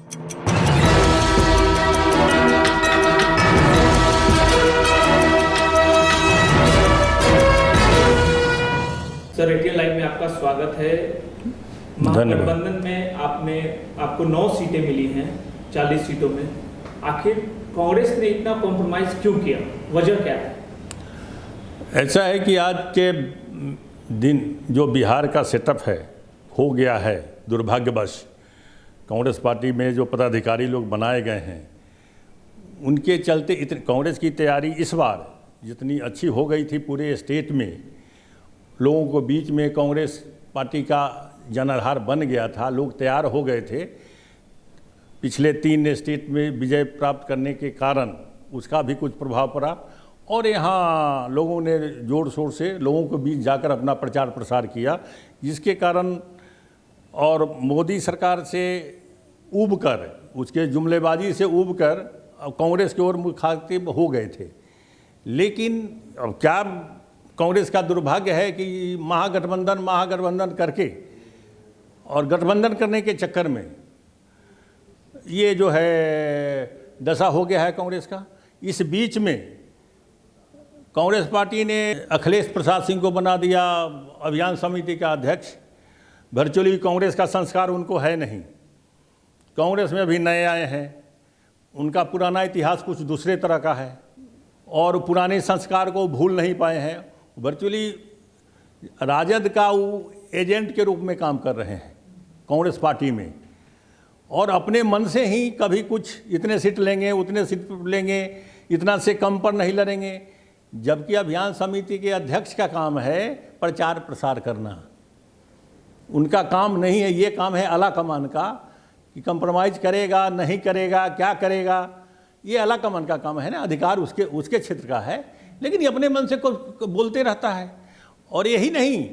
Sir, ATN live में आपका स्वागत है। महागठबंधन में आपको 9 सीटें मिली हैं 40 सीटों में। आखिर कांग्रेस ने इतना कॉम्प्रोमाइज क्यों किया, वजह क्या है? ऐसा है कि आज के दिन जो बिहार का सेटअप है हो गया है, दुर्भाग्यवश कांग्रेस पार्टी में जो पदाधिकारी लोग बनाए गए हैं उनके चलते कांग्रेस की तैयारी इस बार जितनी अच्छी हो गई थी पूरे स्टेट में, लोगों को बीच में कांग्रेस पार्टी का जनाधार बन गया था, लोग तैयार हो गए थे। पिछले 3 स्टेट में विजय प्राप्त करने के कारण उसका भी कुछ प्रभाव पड़ा और यहाँ लोगों ने जोर शोर से लोगों के बीच जाकर अपना प्रचार प्रसार किया, जिसके कारण और मोदी सरकार से ऊबकर, उसके जुमलेबाजी से ऊबकर कांग्रेस की ओर मुखातिब हो गए थे। लेकिन अब क्या कांग्रेस का दुर्भाग्य है कि महागठबंधन करके और गठबंधन करने के चक्कर में ये जो है दशा हो गया है कांग्रेस का। इस बीच में कांग्रेस पार्टी ने अखिलेश प्रसाद सिंह को बना दिया अभियान समिति का अध्यक्ष। वर्चुअली कांग्रेस का संस्कार उनको है नहीं, कांग्रेस में भी नए आए हैं, उनका पुराना इतिहास कुछ दूसरे तरह का है और पुराने संस्कार को भूल नहीं पाए हैं। वर्चुअली राजद का वो एजेंट के रूप में काम कर रहे हैं कांग्रेस पार्टी में और अपने मन से ही कभी कुछ इतने सीट लेंगे, उतने सीट लेंगे, इतना से कम पर नहीं लड़ेंगे, जबकि अभियान समिति के अध्यक्ष का काम है प्रचार प्रसार करना। उनका काम नहीं है, ये काम है आला कमान का कि कंप्रोमाइज़ करेगा नहीं करेगा, क्या करेगा, ये आला कमान का काम है ना, अधिकार उसके क्षेत्र का है। लेकिन ये अपने मन से बोलते रहता है और यही नहीं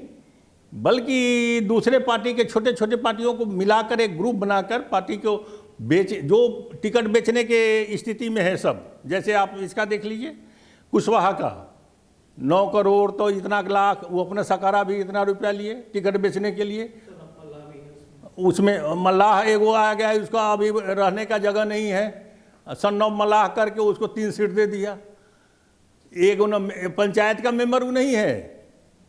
बल्कि दूसरे पार्टी के छोटे छोटे पार्टियों को मिलाकर एक ग्रुप बनाकर पार्टी को जो टिकट बेचने के स्थिति में है सब। जैसे आप इसका देख लीजिए, कुशवाहा का 9 करोड़ तो इतना लाख, वो अपने सकारा भी इतना रुपया लिए टिकट बेचने के लिए। उसमें मल्लाह एगो आ गया है, उसका अभी रहने का जगह नहीं है, सन ऑफ मल्लाह करके उसको 3 सीट दे दिया। एक पंचायत का मेंबर वो नहीं है,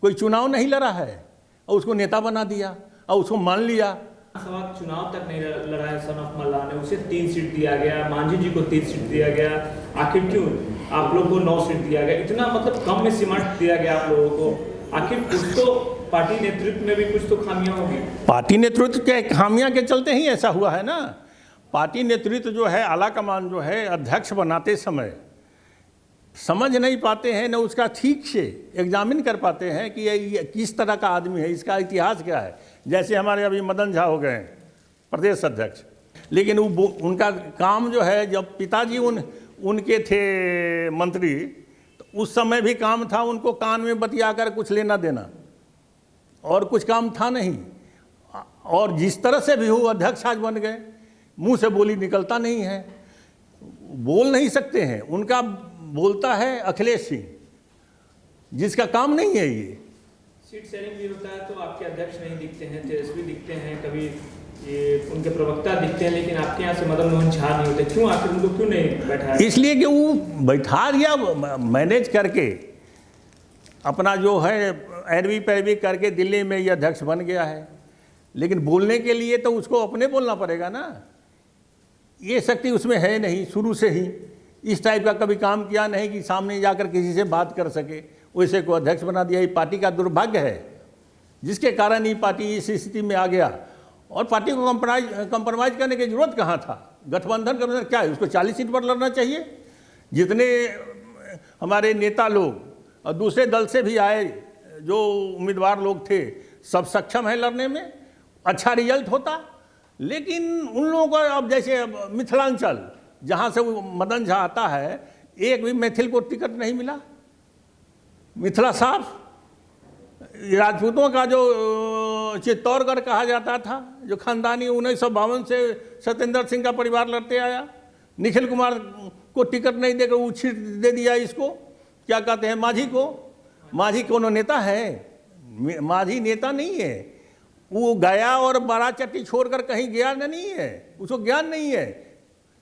कोई चुनाव नहीं लड़ा है और उसको नेता बना दिया और उसको मान लिया। चुनाव तक नहीं लड़ा है सन ऑफ मल्लाह ने, उसे 3 सीट दिया गया, मांझी जी को 3 सीट दिया गया। आखिर क्यों आप लोगों को 9 सीट दिया गया? इतना मतलब कम में सिमट दिया गया आप लोगों को। आखिर कुछ तो पार्टी नेतृत्व में भी कुछ तो खामियां होगी। पार्टी नेतृत्व के खामियां के चलते ही ऐसा हुआ है ना। पार्टी नेतृत्व जो है, आला कमान जो है, अध्यक्ष बनाते समय समझ नहीं पाते हैं, न उसका ठीक से एग्जामिन कर पाते हैं कि ये किस तरह का आदमी है, इसका इतिहास क्या है। जैसे हमारे अभी मदन झा हो गए प्रदेश अध्यक्ष, लेकिन वो उनका काम जो है, जब पिताजी उनके थे मंत्री तो उस समय भी काम था उनको कान में बतिया कर कुछ लेना देना और कुछ काम था नहीं। और जिस तरह से भी वो अध्यक्ष आज बन गए, मुंह से बोली निकलता नहीं है, बोल नहीं सकते हैं। उनका बोलता है अखिलेश सिंह, जिसका काम नहीं है ये। सीट शेयरिंग भी होता है तो आपके अध्यक्ष नहीं दिखते हैं, तेजस्वी दिखते हैं, कभी ये उनके प्रवक्ता दिखते हैं, लेकिन आपके यहाँ से मदन मोहन झा नहीं होते। क्यों? आखिर उनको क्यों नहीं बैठाया? इसलिए कि वो बैठा दिया मैनेज करके, अपना जो है एरवी पैरवी करके दिल्ली में ये अध्यक्ष बन गया है। लेकिन बोलने के लिए तो उसको अपने बोलना पड़ेगा ना, ये शक्ति उसमें है नहीं शुरू से ही। इस टाइप का कभी काम किया नहीं कि सामने जाकर किसी से बात कर सके, वैसे को अध्यक्ष बना दिया। ये पार्टी का दुर्भाग्य है, जिसके कारण ये पार्टी इस स्थिति में आ गया। और पार्टी को कंप्रोमाइज़ करने की जरूरत कहाँ था? गठबंधन करना क्या है, उसको 40 सीट पर लड़ना चाहिए। जितने हमारे नेता लोग और दूसरे दल से भी आए जो उम्मीदवार लोग थे, सब सक्षम है लड़ने में, अच्छा रिजल्ट होता। लेकिन उन लोगों को अब जैसे मिथिलांचल जहाँ से वो मदन झा आता है, एक भी मैथिल को टिकट नहीं मिला। मिथिला साफ राजपूतों का जो चित्तौड़गढ़ कहा जाता था, जो खानदानी 1952 से सत्येंद्र सिंह का परिवार लड़ते आया, निखिल कुमार को टिकट नहीं देकर वो सीट दे दिया इसको, क्या कहते हैं, माझी को। माझी कोनो नेता है? माझी नेता नहीं है। वो गया और बाराचट्टी छोड़कर कहीं गया नहीं है, उसको ज्ञान नहीं है।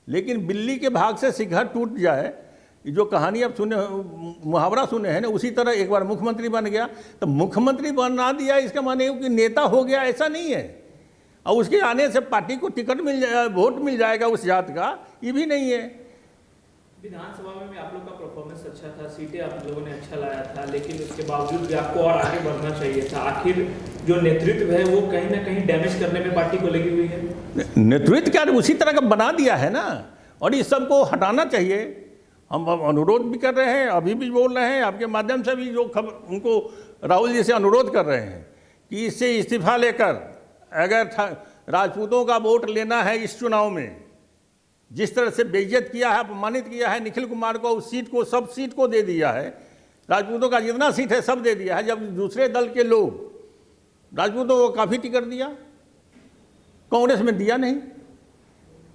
लेकिन बिल्ली के भाग से शिखर टूट जाए, जो कहानी अब सुने, मुहावरा सुने हैं ना, उसी तरह एक बार मुख्यमंत्री बन गया तो मुख्यमंत्री बना दिया, इसका माने कि नेता हो गया, ऐसा नहीं है। और उसके आने से पार्टी को टिकट मिल जाए, वोट मिल जाएगा उस जात का, ये भी नहीं है। विधानसभा में भी आप लोग का परफॉर्मेंस अच्छा था, सीटें आप लोगों ने अच्छा लाया था, लेकिन उसके बावजूद भी आपको और आगे बढ़ना चाहिए था। आखिर जो नेतृत्व है वो कहीं ना कहीं डैमेज करने में पार्टी को लगी हुई है। नेतृत्व क्या उसी तरह का बना दिया है ना, और इस सबको हटाना चाहिए। हम अनुरोध भी कर रहे हैं, अभी भी बोल रहे हैं, आपके माध्यम से भी जो खबर उनको राहुल जी से अनुरोध कर रहे हैं कि इससे इस्तीफा लेकर अगर राजपूतों का वोट लेना है इस चुनाव में, जिस तरह से बेइज्जत किया है, अपमानित किया है निखिल कुमार को, उस सीट को, सब सीट को दे दिया है, राजपूतों का जितना सीट है सब दे दिया है। जब दूसरे दल के लोग राजपूतों को काफ़ी टिकट दिया, कांग्रेस में दिया नहीं,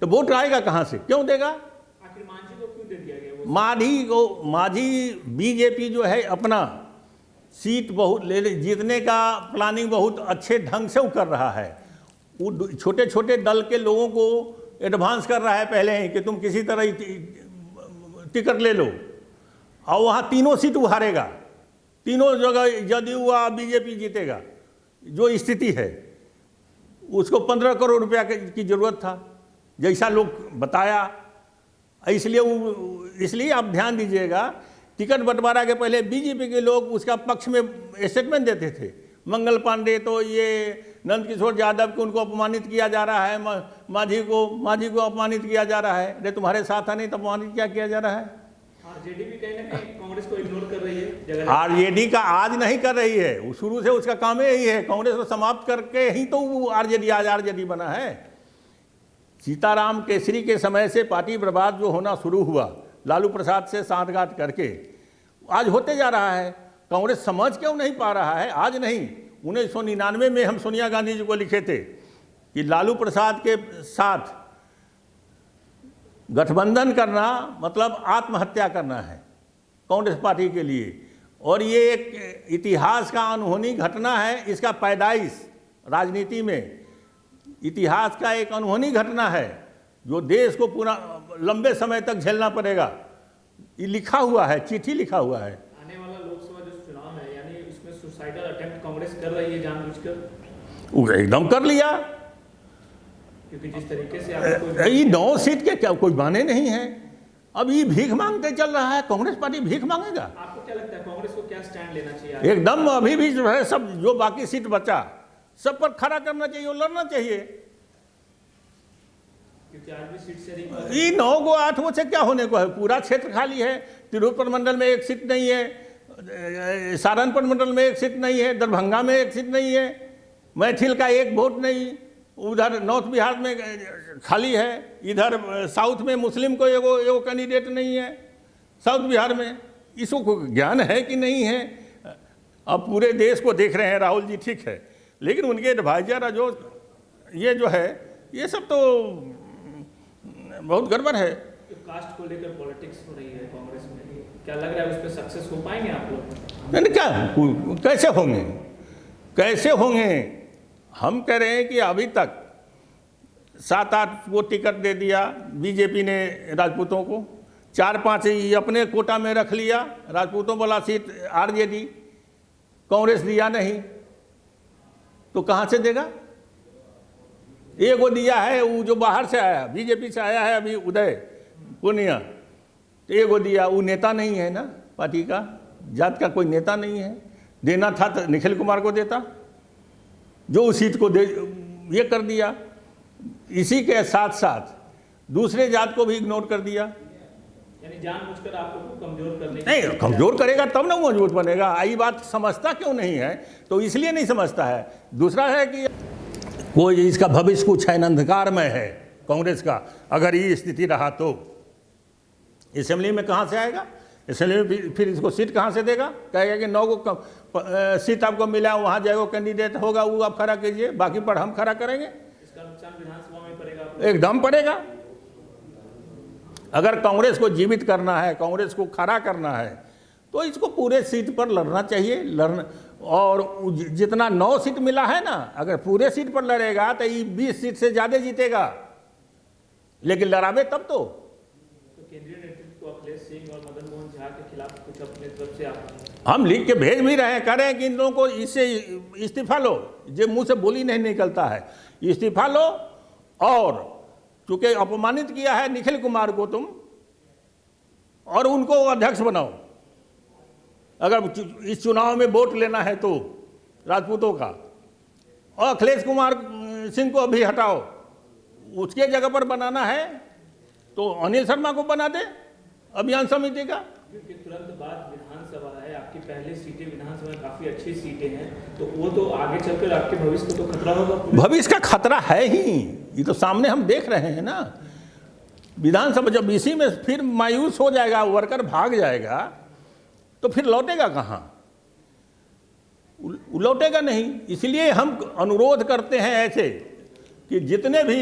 तो वोट आएगा कहाँ से, क्यों देगा? आखिर मांझी को क्यों दे दिया गया? मांझी बीजेपी जो है अपना सीट बहुत जीतने का प्लानिंग बहुत अच्छे ढंग से वो कर रहा है। वो छोटे छोटे दल के लोगों को एडवांस कर रहा है पहले ही कि तुम किसी तरह टिकट ले लो, और वहाँ तीनों सीट वो हारेगा, तीनों जगह जदयू व बीजेपी जीतेगा। जो स्थिति है उसको 15 करोड़ रुपया की जरूरत था, जैसा लोग बताया। इसलिए आप ध्यान दीजिएगा, टिकट बंटवारा के पहले बीजेपी के लोग उसका पक्ष में स्टेटमेंट देते थे। मंगल पांडे तो ये नंदकिशोर यादव को उनको अपमानित किया जा रहा है, मांझी को अपमानित किया जा रहा है। अरे तुम्हारे साथ है नहीं तो अपमानित क्या किया जा रहा है? आरजेडी भी कहीं ना कहीं कांग्रेस को इग्नोर कर रही है। आरजेडी का आज नहीं कर रही है, वो शुरू से उसका काम यही है, कांग्रेस को समाप्त करके ही तो वो आरजेडी आज आरजेडी बना है। सीताराम केसरी के समय से पार्टी बर्बाद जो होना शुरू हुआ, लालू प्रसाद से सांठगांठ करके आज होते जा रहा है। कांग्रेस समझ क्यों नहीं पा रहा है? आज नहीं, 1999 में हम सोनिया गांधी जी को लिखे थे कि लालू प्रसाद के साथ गठबंधन करना मतलब आत्महत्या करना है कांग्रेस पार्टी के लिए, और ये एक इतिहास का अनहोनी घटना है। इसका पैदाइश राजनीति में इतिहास का एक अनहोनी घटना है जो देश को पूरा लंबे समय तक झेलना पड़ेगा। ये लिखा हुआ है, चिट्ठी लिखा हुआ है। आने वाला लोकसभा जो चुनाव है, यानी उसमें सुसाइडल अटेम्प्ट कांग्रेस कर रही है जानबूझकर। वो एकदम कर लिया, क्योंकि जिस तरीके से आपको ये 9 सीट के क्या कोई माने नहीं है। अब ये भीख मांगते चल रहा है, कांग्रेस पार्टी भीख मांगेगा? आपको क्या लगता है कांग्रेस को क्या स्टैंड लेना चाहिए? एकदम अभी भी जो है सब जो बाकी सीट बचा सब पर खड़ा करना चाहिए और लड़ना चाहिए, क्योंकि आज भी सीट से ये 9 को 8 से क्या होने को है? पूरा क्षेत्र खाली है। तिरुपति मंडल में एक सीट नहीं है, सहारनपुर मंडल में एक सीट नहीं है, दरभंगा में एक सीट नहीं है, मैथिल का एक वोट नहीं, उधर नॉर्थ बिहार में खाली है, इधर साउथ में मुस्लिम को एगो कैंडिडेट नहीं है साउथ बिहार में। इसको ज्ञान है कि नहीं है? अब पूरे देश को देख रहे हैं राहुल जी, ठीक है, लेकिन उनके एडवाइजर जो है ये सब तो बहुत गड़बड़ है। तो कास्ट को लेकर पॉलिटिक्स हो रही है कांग्रेस में, क्या लग रहा है उस पर सक्सेस हो पाएंगे आप लोग? नहीं, क्या कैसे होंगे? हम कह रहे हैं कि अभी तक 7-8 को टिकट दे दिया बीजेपी ने राजपूतों को, 4-5 ही अपने कोटा में रख लिया, राजपूतों वाला सीट आरजेडी, कांग्रेस दिया नहीं तो कहाँ से देगा? एगो दिया है वो जो बाहर से आया, बीजेपी से आया है अभी उदय पूर्णिया, तो एगो दिया, वो नेता नहीं है ना पार्टी का, जात का कोई नेता नहीं है। देना था तो निखिल कुमार को देता, जो उस सीट को दे ये कर दिया। इसी के साथ साथ दूसरे जात को भी इग्नोर कर दिया। यानी जानबूझकर आप लोगों को कमजोर करने नहीं, कमजोर करेगा तब ना मजबूत बनेगा। आई बात समझता क्यों नहीं है? तो इसलिए नहीं समझता है। दूसरा है कि कोई इसका भविष्य कुछ है, अंधकार में है कांग्रेस का। अगर ये स्थिति रहा तो असेंबली में कहाँ से आएगा? असेंबली में फिर इसको सीट कहाँ से देगा? कहेगा कि 9 को सीट आपको मिला, वहाँ जाएगा कैंडिडेट होगा, वो आप खड़ा कीजिए, बाकी पर हम खड़ा करेंगे। इसका नुकसान विधानसभा में पड़ेगा, एकदम पड़ेगा। अगर कांग्रेस को जीवित करना है, कांग्रेस को खड़ा करना है, तो इसको पूरे सीट पर लड़ना चाहिए। और जितना 9 सीट मिला है ना, अगर पूरे सीट पर लड़ेगा तो ये 20 सीट से ज़्यादा जीतेगा, लेकिन लड़ावे तब तो केंद्रीय नेतृत्व को अखिलेश सिंह और मदन मोहन झा के खिलाफ कुछ अपने तरफ से आप हम लिख के भेज भी रहे हैं, कह रहे हैं कि इन लोगों को इससे इस्तीफा लो, जो मुंह से बोली नहीं निकलता है, इस्तीफा लो और चूंकि अपमानित किया है निखिल कुमार को तुम, और उनको अध्यक्ष बनाओ। अगर इस चुनाव में वोट लेना है तो राजपूतों का, और अखिलेश कुमार सिंह को अभी हटाओ, उसके जगह पर बनाना है तो अनिल शर्मा को बना दे अभियान समिति का। क्योंकि तुरंत बाद विधानसभा है, आपकी पहले सीटें विधानसभा में काफी अच्छी सीटें हैं, तो वो तो आगे चलकर आपके भविष्य को तो खतरा होगा। भविष्य का खतरा है ही, ये तो सामने हम देख रहे हैं ना। विधानसभा जब इसी में फिर मायूस हो जाएगा, वर्कर भाग जाएगा, तो फिर लौटेगा कहाँ? लौटेगा नहीं। इसलिए हम अनुरोध करते हैं ऐसे कि जितने भी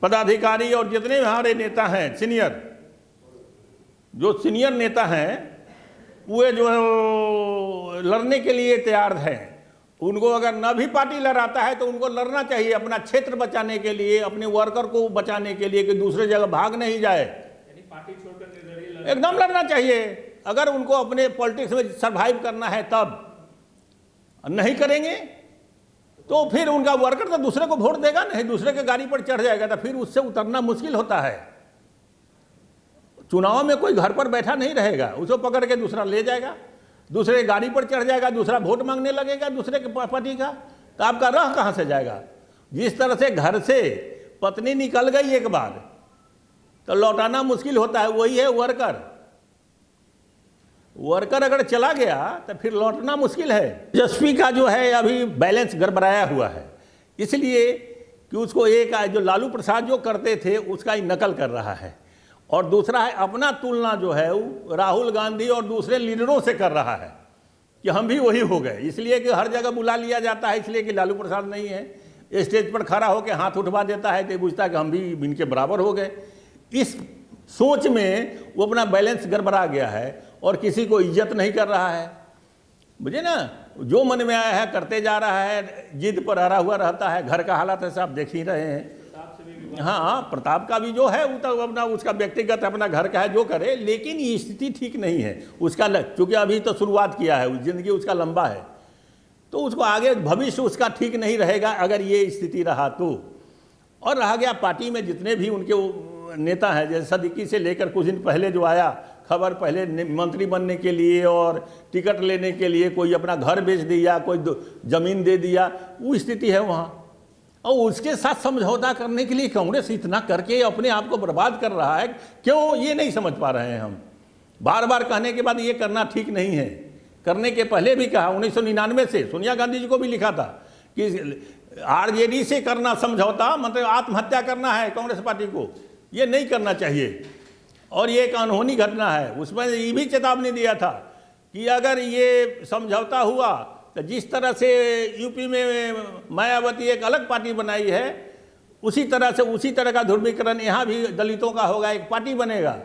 पदाधिकारी और जितने भी हमारे नेता हैं सीनियर, जो सीनियर नेता हैं वो जो लड़ने के लिए तैयार हैं, उनको अगर न भी पार्टी लड़ाता है तो उनको लड़ना चाहिए अपना क्षेत्र बचाने के लिए, अपने वर्कर को बचाने के लिए, कि दूसरे जगह भाग नहीं जाए। यानी पार्टी छोड़कर निर्दलीय एकदम लड़ना चाहिए। अगर उनको अपने पॉलिटिक्स में सरवाइव करना है तब, नहीं करेंगे तो फिर उनका वर्कर तो दूसरे को वोट देगा नहीं, दूसरे के गाड़ी पर चढ़ जाएगा, तो फिर उससे उतरना मुश्किल होता है। चुनाव में कोई घर पर बैठा नहीं रहेगा, उसको पकड़ के दूसरा ले जाएगा, दूसरे गाड़ी पर चढ़ जाएगा, दूसरा वोट मांगने लगेगा दूसरे के पार्टी का, तो आपका राह कहाँ से जाएगा? जिस तरह से घर से पत्नी निकल गई एक बार तो लौटाना मुश्किल होता है, वही है वर्कर। वर्कर अगर चला गया तो फिर लौटना मुश्किल है। तेजस्वी का जो है अभी बैलेंस गड़बड़ाया हुआ है, इसलिए कि उसको एक जो लालू प्रसाद जो करते थे उसका ही नकल कर रहा है, और दूसरा है अपना तुलना जो है वो राहुल गांधी और दूसरे लीडरों से कर रहा है कि हम भी वही हो गए, इसलिए कि हर जगह बुला लिया जाता है, इसलिए कि लालू प्रसाद नहीं है। स्टेज पर खड़ा होकर हाथ उठवा देता है तो बुझता कि हम भी इनके बराबर हो गए। इस सोच में वो अपना बैलेंस गड़बड़ा गया है और किसी को इज्जत नहीं कर रहा है। मुझे ना जो मन में आया है करते जा रहा है, जिद पर अड़ा हुआ रहता है। घर का हालत ऐसा आप देख ही रहे हैं। हाँ, प्रताप का भी जो है वो तो अपना उसका व्यक्तिगत अपना घर का है, जो करे, लेकिन ये स्थिति ठीक नहीं है उसका। चूँकि अभी तो शुरुआत किया है, जिंदगी उसका लंबा है, तो उसको आगे भविष्य उसका ठीक नहीं रहेगा अगर ये स्थिति रहा तो। और रहा गया पार्टी में जितने भी उनके नेता हैं, जैसे सदीकी से लेकर कुछ दिन पहले जो आया खबर, पहले मंत्री बनने के लिए और टिकट लेने के लिए कोई अपना घर बेच दिया, कोई ज़मीन दे दिया, वो स्थिति है वहाँ। और उसके साथ समझौता करने के लिए कांग्रेस इतना करके अपने आप को बर्बाद कर रहा है, क्यों ये नहीं समझ पा रहे हैं हम। बार बार कहने के बाद ये करना ठीक नहीं है। करने के पहले भी कहा, 1999 से सोनिया गांधी जी को भी लिखा था कि आरजेडी से करना समझौता मतलब आत्महत्या करना है कांग्रेस पार्टी को, ये नहीं करना चाहिए। और ये एक अनहोनी घटना है। उसमें ये भी चेतावनी दिया था कि अगर ये समझौता हुआ तो जिस तरह से यूपी में मायावती एक अलग पार्टी बनाई है, उसी तरह का ध्रुवीकरण यहाँ भी दलितों का होगा, एक पार्टी बनेगा।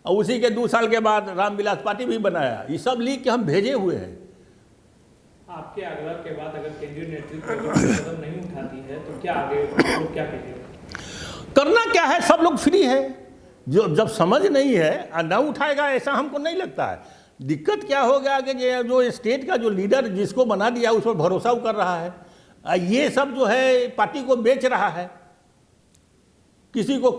और उसी के 2 साल के बाद रामविलास पार्टी भी बनाया। ये सब लिख के हम भेजे हुए हैं। आपके आग्रह के बाद अगर केंद्रीय नेतृत्व कदम नहीं उठाती है तो क्या आगे लोग क्या करेंगे? करना क्या है, सब लोग फ्री है। जो जब समझ नहीं है ना उठाएगा, ऐसा हमको नहीं लगता है। दिक्कत क्या हो गया कि जो स्टेट का जो लीडर जिसको बना दिया उस पर भरोसा कर रहा है। ये सब जो है पार्टी को बेच रहा है, किसी को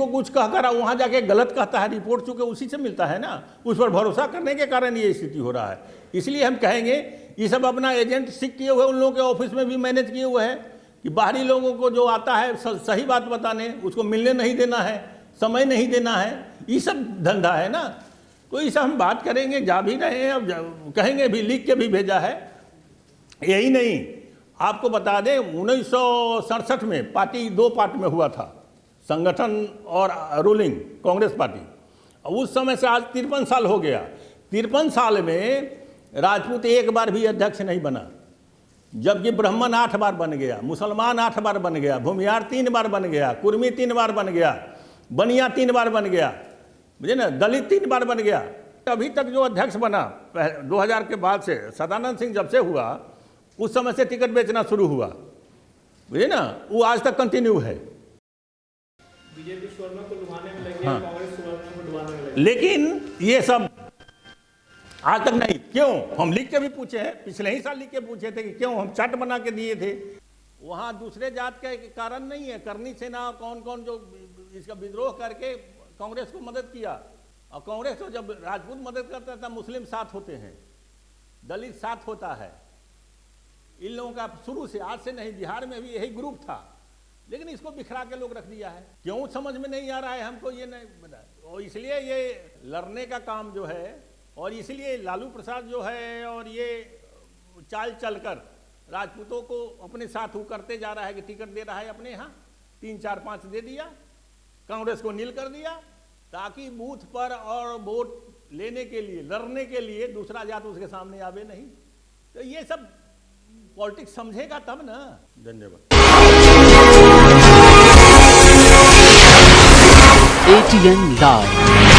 कुछ कहकर वहाँ जाके गलत कहता है। रिपोर्ट चूँकि उसी से मिलता है ना, उस पर भरोसा करने के कारण ये स्थिति हो रहा है। इसलिए हम कहेंगे ये सब अपना एजेंट सिक किए हुए उन लोगों के ऑफिस में भी मैनेज किए हुए हैं कि बाहरी लोगों को जो आता है सही बात बताने, उसको मिलने नहीं देना है, समय नहीं देना है, ये सब धंधा है ना। तो ये सब हम बात करेंगे, जा भी रहे हैं, अब कहेंगे भी, लिख के भी भेजा है। यही नहीं, आपको बता दें 1967 में पार्टी 2 पार्ट में हुआ था, संगठन और रूलिंग कांग्रेस पार्टी। उस समय से आज 53 साल हो गया। 53 साल में राजपूत एक बार भी अध्यक्ष नहीं बना, जबकि ब्राह्मण 8 बार बन गया, मुसलमान 8 बार बन गया, भूमिहार 3 बार बन गया, कुर्मी 3 बार बन गया, बनिया 3 बार बन गया, मुझे ना, दलित 3 बार बन गया। अभी तक जो अध्यक्ष बना 2000 के बाद से, सदानंद सिंह जब से हुआ उस समय से टिकट बेचना शुरू हुआ, बुझे ना, वो आज तक कंटिन्यू है। बीजेपी स्वर्ण को डुबाने में लगी है, हाँ। कांग्रेस स्वर्ण को डुबाने में लगी। लेकिन ये सब आज तक नहीं, क्यों? हम लिख के भी पूछे हैं, पिछले ही साल लिख के पूछे थे कि क्यों, हम चार्ट बना के दिए थे। वहाँ दूसरे जात के कारण नहीं है, करनी सेना कौन कौन जो इसका विद्रोह करके कांग्रेस को मदद किया, और कांग्रेस को जब राजपूत मदद करता था मुस्लिम साथ होते हैं, दलित साथ होता है। इन लोगों का शुरू से, आज से नहीं, बिहार में भी यही ग्रुप था, लेकिन इसको बिखरा के लोग रख दिया है। क्यों समझ में नहीं आ रहा है हमको, ये नहीं बता। और इसलिए ये लड़ने का काम जो है, और इसलिए लालू प्रसाद जो है और ये चाल चलकर राजपूतों को अपने साथ वो करते जा रहा है कि टिकट दे रहा है अपने यहाँ, 3 4 5 दे दिया, कांग्रेस को नील कर दिया, ताकि बूथ पर और वोट लेने के लिए, लड़ने के लिए दूसरा जात उसके सामने आवे नहीं। तो ये सब पॉलिटिक्स समझेगा तब ना। धन्यवाद। ATN Live।